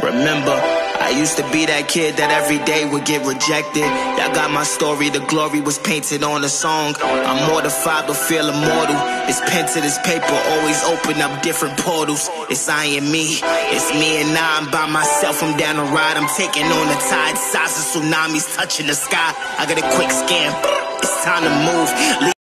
Remember, I used to be that kid that every day would get rejected. Y'all got my story, the glory was painted on a song. I'm mortified but feel immortal. It's pen to this paper, always open up different portals. It's I and me, it's me and I'm by myself. I'm down the ride, I'm taking on the tide. Size of tsunamis touching the sky. I got a quick scan, it's time to move.